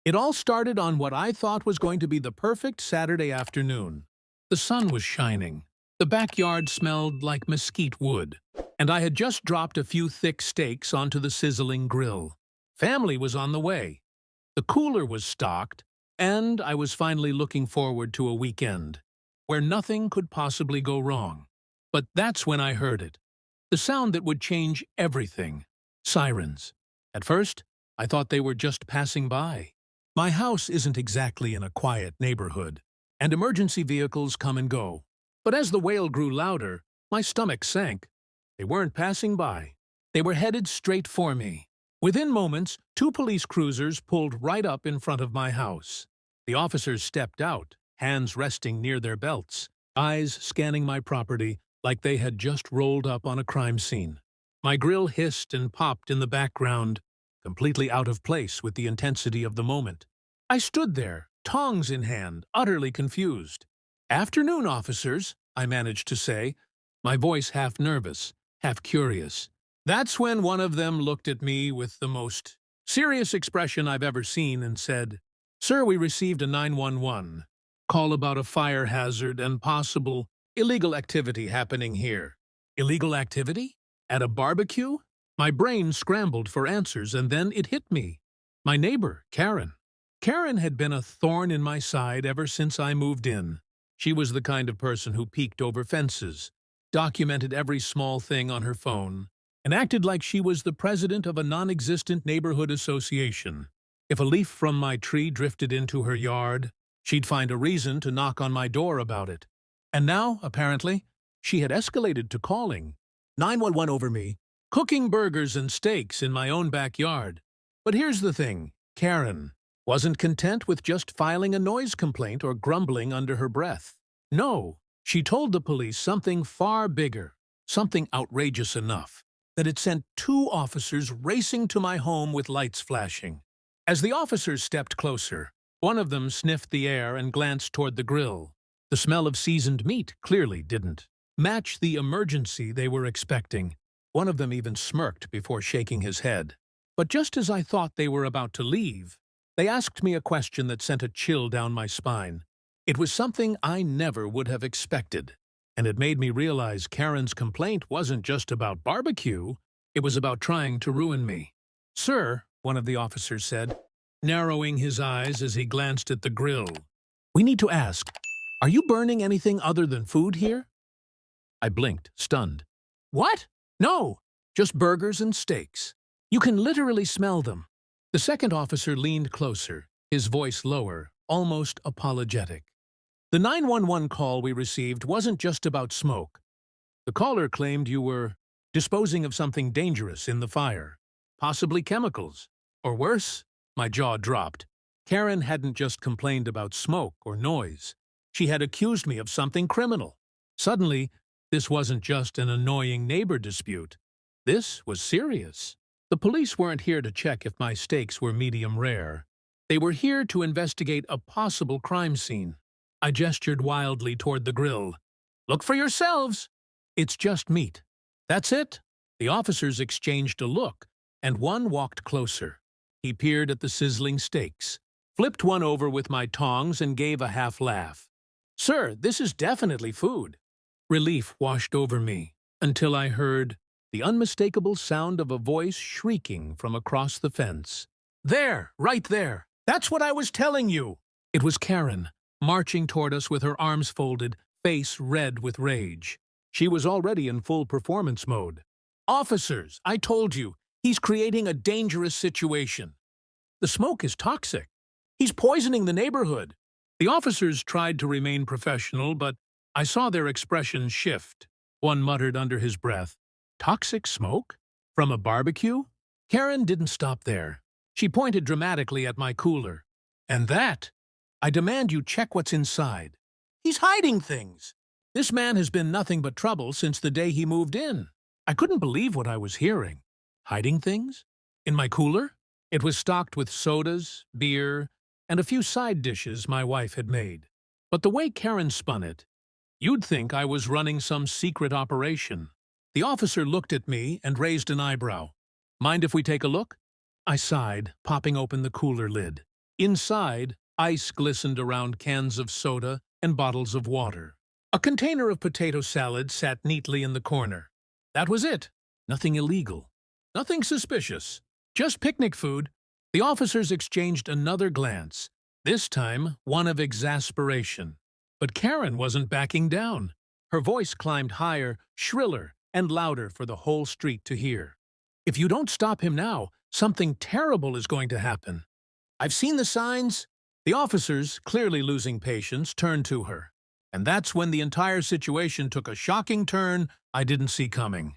It all started on what I thought was going to be the perfect Saturday afternoon. The sun was shining. The backyard smelled like mesquite wood, and I had just dropped a few thick steaks onto the sizzling grill. Family was on the way. The cooler was stocked, and I was finally looking forward to a weekend where nothing could possibly go wrong. But that's when I heard it. The sound that would change everything. Sirens. At first, I thought they were just passing by. My house isn't exactly in a quiet neighborhood, and emergency vehicles come and go. But as the wail grew louder, my stomach sank. They weren't passing by. They were headed straight for me. Within moments, two police cruisers pulled right up in front of my house. The officers stepped out, hands resting near their belts, eyes scanning my property like they had just rolled up on a crime scene. My grill hissed and popped in the background, completely out of place with the intensity of the moment. I stood there, tongs in hand, utterly confused. "Afternoon, officers," I managed to say, my voice half nervous, half curious. That's when one of them looked at me with the most serious expression I've ever seen and said, "Sir, we received a 911 call about a fire hazard and possible illegal activity happening here." Illegal activity? At a barbecue? My brain scrambled for answers, and then it hit me. My neighbor, Karen. Karen had been a thorn in my side ever since I moved in. She was the kind of person who peeked over fences, documented every small thing on her phone, and acted like she was the president of a non-existent neighborhood association. If a leaf from my tree drifted into her yard, she'd find a reason to knock on my door about it. And now, apparently, she had escalated to calling 911 over me, cooking burgers and steaks in my own backyard. But here's the thing, Karen wasn't content with just filing a noise complaint or grumbling under her breath. No, she told the police something far bigger, something outrageous enough, that it sent two officers racing to my home with lights flashing. As the officers stepped closer, one of them sniffed the air and glanced toward the grill. The smell of seasoned meat clearly didn't match the emergency they were expecting. One of them even smirked before shaking his head. But just as I thought they were about to leave, they asked me a question that sent a chill down my spine. It was something I never would have expected, and it made me realize Karen's complaint wasn't just about barbecue, it was about trying to ruin me. "Sir," one of the officers said, narrowing his eyes as he glanced at the grill, "we need to ask, are you burning anything other than food here?" I blinked, stunned. "What? No, just burgers and steaks. You can literally smell them." The second officer leaned closer, his voice lower, almost apologetic. "The 911 call we received wasn't just about smoke. The caller claimed you were disposing of something dangerous in the fire, possibly chemicals. Or worse." My jaw dropped. Karen hadn't just complained about smoke or noise. She had accused me of something criminal. Suddenly, this wasn't just an annoying neighbor dispute. This was serious. The police weren't here to check if my steaks were medium rare. They were here to investigate a possible crime scene. I gestured wildly toward the grill. "Look for yourselves! It's just meat." "That's it." The officers exchanged a look, and one walked closer. He peered at the sizzling steaks, flipped one over with my tongs, and gave a half laugh. "Sir, this is definitely food." Relief washed over me, until I heard the unmistakable sound of a voice shrieking from across the fence. "There, right there! That's what I was telling you!" It was Karen, marching toward us with her arms folded, face red with rage. She was already in full performance mode. "Officers, I told you, he's creating a dangerous situation. The smoke is toxic. He's poisoning the neighborhood." The officers tried to remain professional, but I saw their expressions shift. One muttered under his breath, "Toxic smoke? From a barbecue?" Karen didn't stop there. She pointed dramatically at my cooler. "And that? I demand you check what's inside. He's hiding things. This man has been nothing but trouble since the day he moved in." I couldn't believe what I was hearing. Hiding things? In my cooler? It was stocked with sodas, beer, and a few side dishes my wife had made. But the way Karen spun it, you'd think I was running some secret operation. The officer looked at me and raised an eyebrow. "Mind if we take a look?" I sighed, popping open the cooler lid. Inside, ice glistened around cans of soda and bottles of water. A container of potato salad sat neatly in the corner. That was it. Nothing illegal. Nothing suspicious. Just picnic food. The officers exchanged another glance, this time one of exasperation. But Karen wasn't backing down. Her voice climbed higher, shriller, and louder for the whole street to hear. If you don't stop him now, something terrible is going to happen. I've seen the signs. The officers, clearly losing patience, turned to her. And that's when the entire situation took a shocking turn I didn't see coming.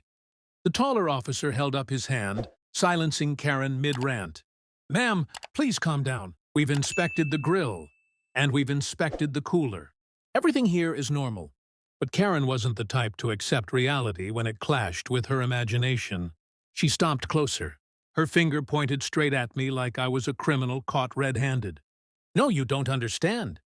The taller officer held up his hand, silencing Karen mid-rant. "Ma'am, please calm down. We've inspected the grill, and we've inspected the cooler. Everything here is normal." But Karen wasn't the type to accept reality when it clashed with her imagination. She stomped closer. Her finger pointed straight at me like I was a criminal caught red-handed. "No, you don't understand.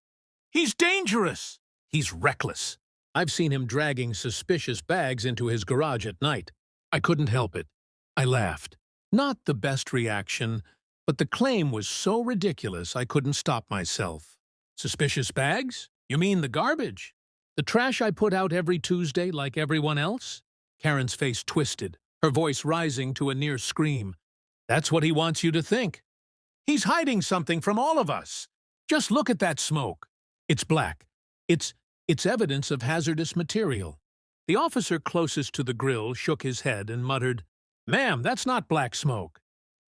He's dangerous. He's reckless. I've seen him dragging suspicious bags into his garage at night." I couldn't help it. I laughed. Not the best reaction, but the claim was so ridiculous I couldn't stop myself. "Suspicious bags? You mean the garbage? The trash I put out every Tuesday like everyone else?" Karen's face twisted, her voice rising to a near scream. "That's what he wants you to think. He's hiding something from all of us. Just look at that smoke. It's black. It's evidence of hazardous material." The officer closest to the grill shook his head and muttered, "Ma'am, that's not black smoke.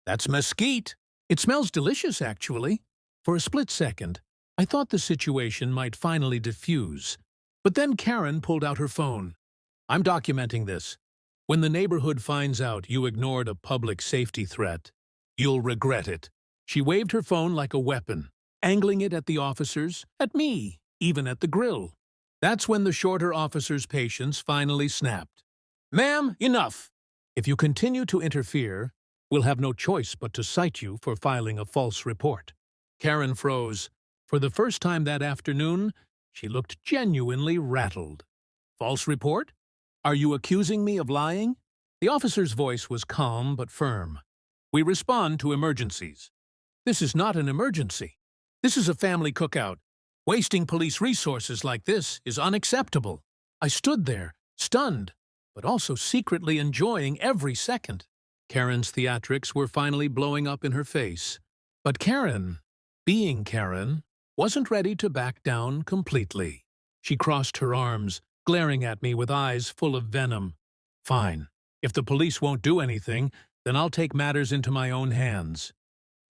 That's mesquite. It smells delicious, actually." For a split second, I thought the situation might finally diffuse. But then Karen pulled out her phone. "I'm documenting this. When the neighborhood finds out you ignored a public safety threat, you'll regret it." She waved her phone like a weapon, angling it at the officers, at me, even at the grill. That's when the shorter officer's patience finally snapped. "Ma'am, enough. If you continue to interfere, we'll have no choice but to cite you for filing a false report." Karen froze. For the first time that afternoon, she looked genuinely rattled. "False report? Are you accusing me of lying?" The officer's voice was calm but firm. "We respond to emergencies." "This is not an emergency. This is a family cookout. Wasting police resources like this is unacceptable." I stood there, stunned, but also secretly enjoying every second. Karen's theatrics were finally blowing up in her face. But Karen, being Karen, wasn't ready to back down completely. She crossed her arms, glaring at me with eyes full of venom. "Fine. If the police won't do anything, then I'll take matters into my own hands."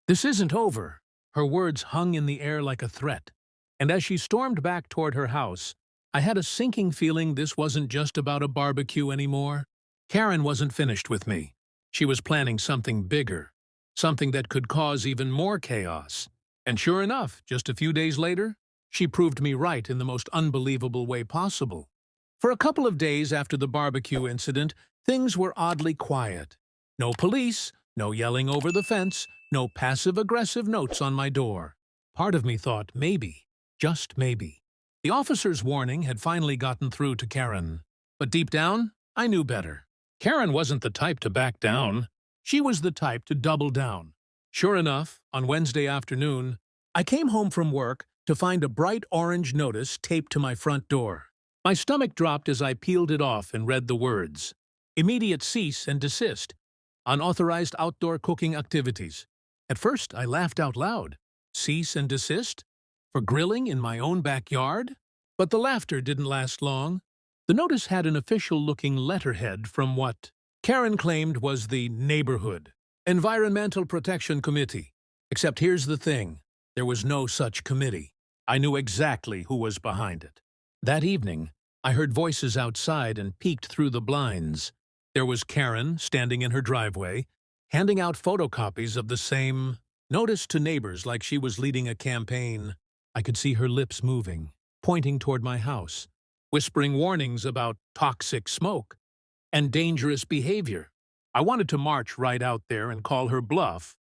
"This isn't over." Her words hung in the air like a threat. And as she stormed back toward her house, I had a sinking feeling this wasn't just about a barbecue anymore. Karen wasn't finished with me. She was planning something bigger, something that could cause even more chaos. And sure enough, just a few days later, she proved me right in the most unbelievable way possible. For a couple of days after the barbecue incident, things were oddly quiet. No police, no yelling over the fence, no passive-aggressive notes on my door. Part of me thought maybe, just maybe, the officer's warning had finally gotten through to Karen. But deep down, I knew better. Karen wasn't the type to back down. She was the type to double down. Sure enough, on Wednesday afternoon, I came home from work to find a bright orange notice taped to my front door. My stomach dropped as I peeled it off and read the words: "Immediate cease and desist. Unauthorized outdoor cooking activities." At first, I laughed out loud. Cease and desist? For grilling in my own backyard? But the laughter didn't last long. The notice had an official-looking letterhead from what Karen claimed was the Neighborhood Environmental Protection Committee. Except here's the thing. There was no such committee. I knew exactly who was behind it. That evening, I heard voices outside and peeked through the blinds. There was Karen standing in her driveway, handing out photocopies of the same notice to neighbors like she was leading a campaign. I could see her lips moving, pointing toward my house, whispering warnings about toxic smoke and dangerous behavior. I wanted to march right out there and call her bluff,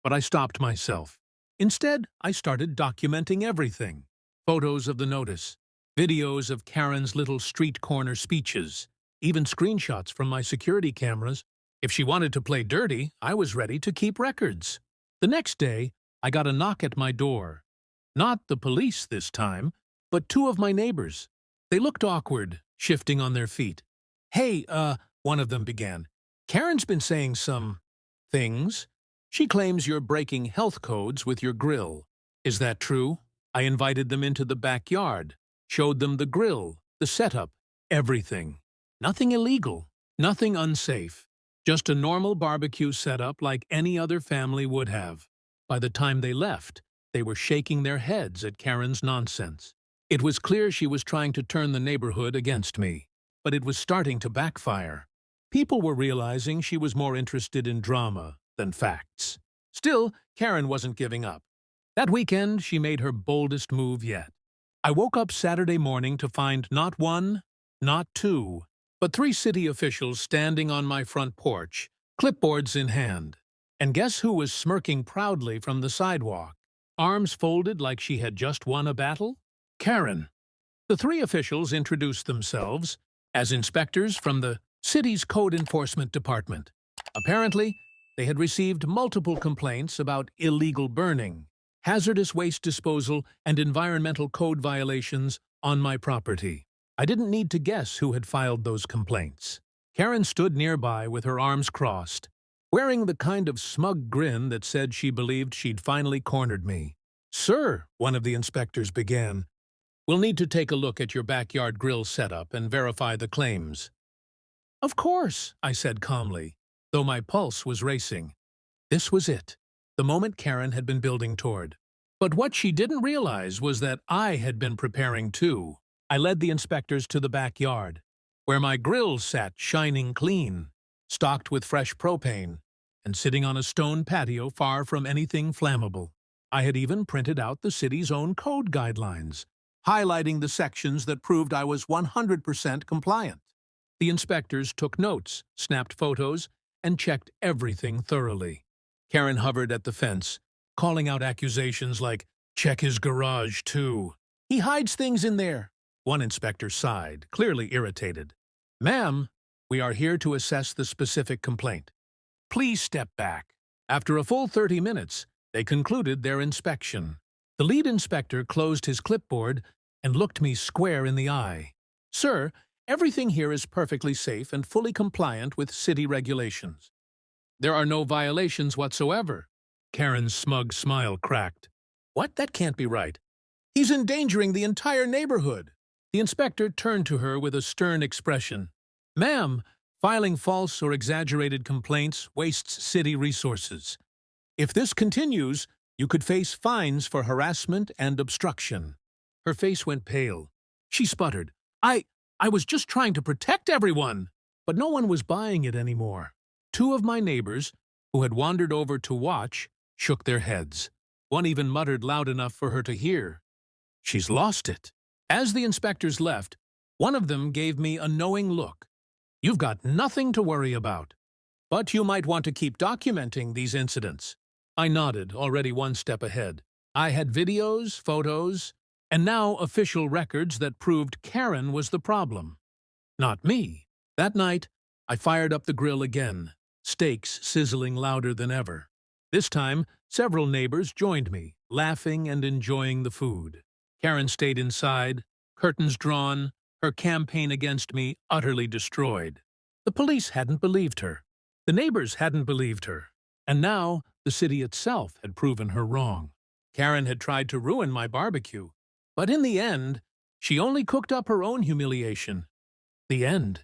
but I stopped myself. Instead, I started documenting everything. Photos of the notice, videos of Karen's little street corner speeches, even screenshots from my security cameras. If she wanted to play dirty, I was ready to keep records. The next day, I got a knock at my door. Not the police this time, but two of my neighbors. They looked awkward, shifting on their feet. "Hey, one of them began. Karen's been saying some things. She claims you're breaking health codes with your grill. Is that true?" I invited them into the backyard, showed them the grill, the setup, everything. Nothing illegal, nothing unsafe. Just a normal barbecue setup like any other family would have. By the time they left, they were shaking their heads at Karen's nonsense. It was clear she was trying to turn the neighborhood against me, but it was starting to backfire. People were realizing she was more interested in drama than facts. Still, Karen wasn't giving up. That weekend, she made her boldest move yet. I woke up Saturday morning to find not one, not two, but three city officials standing on my front porch, clipboards in hand. And guess who was smirking proudly from the sidewalk, arms folded like she had just won a battle? Karen. The three officials introduced themselves as inspectors from the city's code enforcement department. Apparently, they had received multiple complaints about illegal burning, hazardous waste disposal, and environmental code violations on my property. I didn't need to guess who had filed those complaints. Karen stood nearby with her arms crossed, wearing the kind of smug grin that said she believed she'd finally cornered me. "Sir," one of the inspectors began, "we'll need to take a look at your backyard grill setup and verify the claims." "Of course," I said calmly, though my pulse was racing. This was it, the moment Karen had been building toward. But what she didn't realize was that I had been preparing too. I led the inspectors to the backyard, where my grill sat shining clean, stocked with fresh propane, and sitting on a stone patio far from anything flammable. I had even printed out the city's own code guidelines, highlighting the sections that proved I was 100% compliant. The inspectors took notes, snapped photos, and checked everything thoroughly. Karen hovered at the fence, calling out accusations like, "Check his garage, too. He hides things in there." One inspector sighed, clearly irritated. "Ma'am, we are here to assess the specific complaint. Please step back." After a full 30 minutes, they concluded their inspection. The lead inspector closed his clipboard and looked me square in the eye. "Sir, everything here is perfectly safe and fully compliant with city regulations. There are no violations whatsoever." Karen's smug smile cracked. "What? That can't be right. He's endangering the entire neighborhood." The inspector turned to her with a stern expression. "Ma'am, filing false or exaggerated complaints wastes city resources. If this continues, you could face fines for harassment and obstruction." Her face went pale. She sputtered, I was just trying to protect everyone." But no one was buying it anymore. Two of my neighbors, who had wandered over to watch, shook their heads. One even muttered loud enough for her to hear, "She's lost it." As the inspectors left, one of them gave me a knowing look. "You've got nothing to worry about, but you might want to keep documenting these incidents." I nodded, already one step ahead. I had videos, photos, and now official records that proved Karen was the problem, not me. That night, I fired up the grill again, steaks sizzling louder than ever. This time, several neighbors joined me, laughing and enjoying the food. Karen stayed inside, curtains drawn, her campaign against me utterly destroyed. The police hadn't believed her. The neighbors hadn't believed her. And now, the city itself had proven her wrong. Karen had tried to ruin my barbecue, but in the end, she only cooked up her own humiliation. The end.